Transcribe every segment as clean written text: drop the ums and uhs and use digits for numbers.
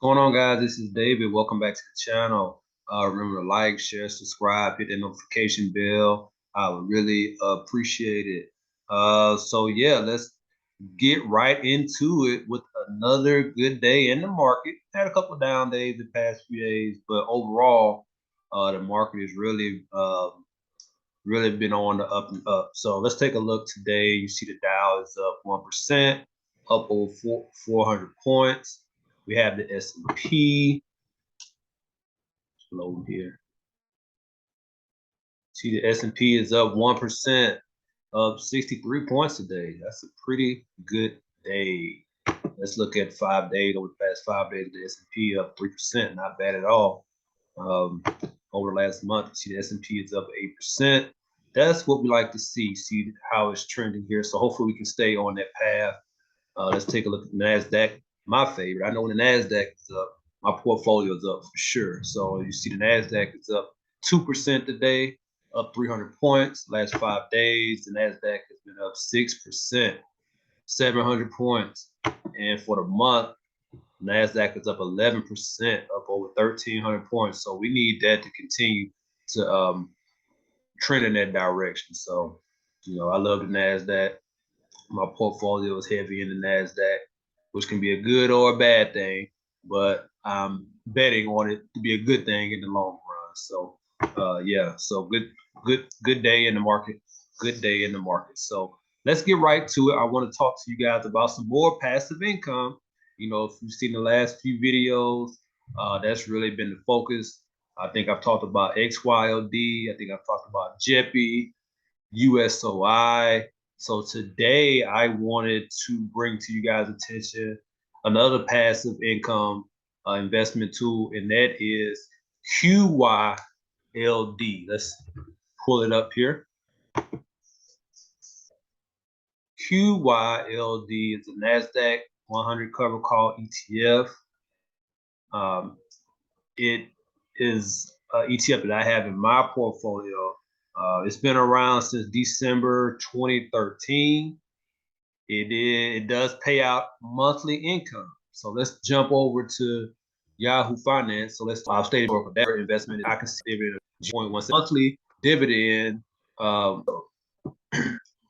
Going on, guys? This is David. Welcome back to the channel. Remember to like, share, subscribe, hit the notification bell. I would really appreciate it. So yeah, let's get right into it with another good day in the market. Had a couple of down days the past few days, but overall, the market is really been on the up and up. So let's take a look today. You see the Dow is up 1%, up over 400 points. We have the S&P low here. See the S&P is up 1%, up 63 points today. That's a pretty good day. Let's look at 5 days. Over the past 5 days, the S&P up 3%, not bad at all. Over the last month, you see the S&P is up 8%. That's what we like to see. See how it's trending here. So hopefully we can stay on that path. Let's take a look at the NASDAQ, my favorite. I know when the NASDAQ is up, my portfolio is up for sure. So you see the NASDAQ is up 2% today, up 300 points. Last 5 days, the NASDAQ has been up 6%, 700 points. And for the month, NASDAQ is up 11%, up over 1,300 points. So we need that to continue to trend in that direction. So, I love the NASDAQ. My portfolio is heavy in the NASDAQ, which can be a good or a bad thing, but I'm betting on it to be a good thing in the long run. So, yeah, so good day in the market. Good day in the market. So let's get right to it. I want to talk to you guys about some more passive income. If you've seen the last few videos, that's really been the focus. I think I've talked about XYLD. I think I've talked about JEPI, USOI. So today I wanted to bring to you guys' attention another passive income investment tool, and that is QYLD. Let's pull it up here. QYLD is a NASDAQ 100 cover call ETF. It is an ETF that I have in my portfolio. It's been around since December 2013. It does pay out monthly income. So let's jump over to Yahoo Finance. So I've stated for that investment, I can see dividend of 0.1 monthly dividend.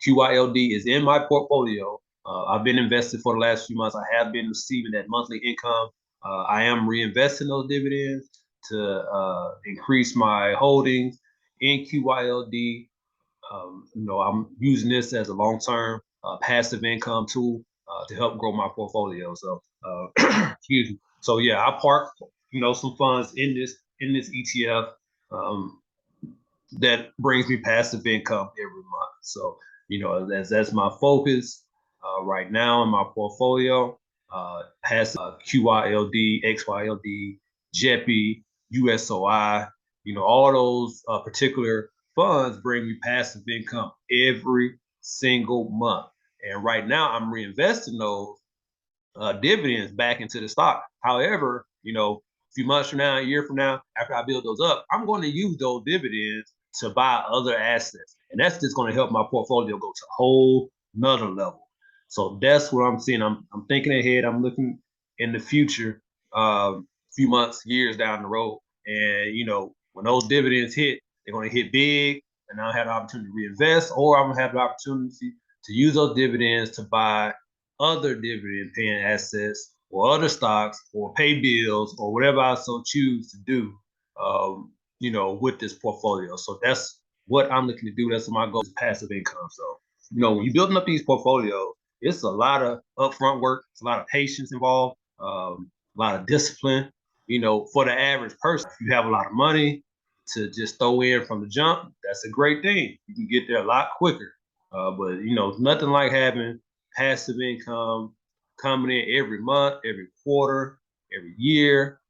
QYLD is in my portfolio. I've been invested for the last few months. I have been receiving that monthly income. I am reinvesting those dividends to increase my holdings in QYLD. I'm using this as a long-term passive income tool to help grow my portfolio. So, excuse me. So yeah, I park, some funds in this ETF that brings me passive income every month. So, that's my focus right now in my portfolio. Has QYLD, XYLD, JEPI, USOI. All those particular funds bring me passive income every single month. And right now, I'm reinvesting those dividends back into the stock. However, a few months from now, a year from now, after I build those up, I'm going to use those dividends to buy other assets. And that's just going to help my portfolio go to a whole nother level. So that's what I'm seeing. I'm thinking ahead. I'm looking in the future, few months, years down the road. And, when those dividends hit, they're going to hit big. And I'll have the opportunity to reinvest, or I'm going to have the opportunity to use those dividends to buy other dividend paying assets or other stocks or pay bills or whatever I so choose to do, with this portfolio. So that's what I'm looking to do. That's my goal, is passive income. So, when you're building up these portfolios, it's a lot of upfront work. It's a lot of patience involved, a lot of discipline. For the average person, if you have a lot of money to just throw in from the jump, that's a great thing. You can get there a lot quicker. But nothing like having passive income coming in every month, every quarter, every year.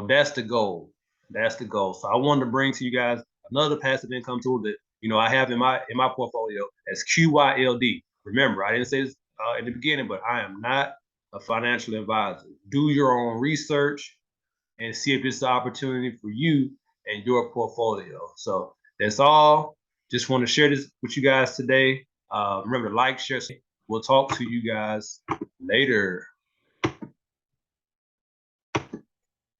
That's the goal. That's the goal. So I wanted to bring to you guys another passive income tool that I have in my portfolio as QYLD. Remember, I didn't say this in the beginning, but I am not a financial advisor. Do your own research and see if it's an opportunity for you and your portfolio. So that's all. Just want to share this with you guys today. Remember to like, share. We'll talk to you guys later.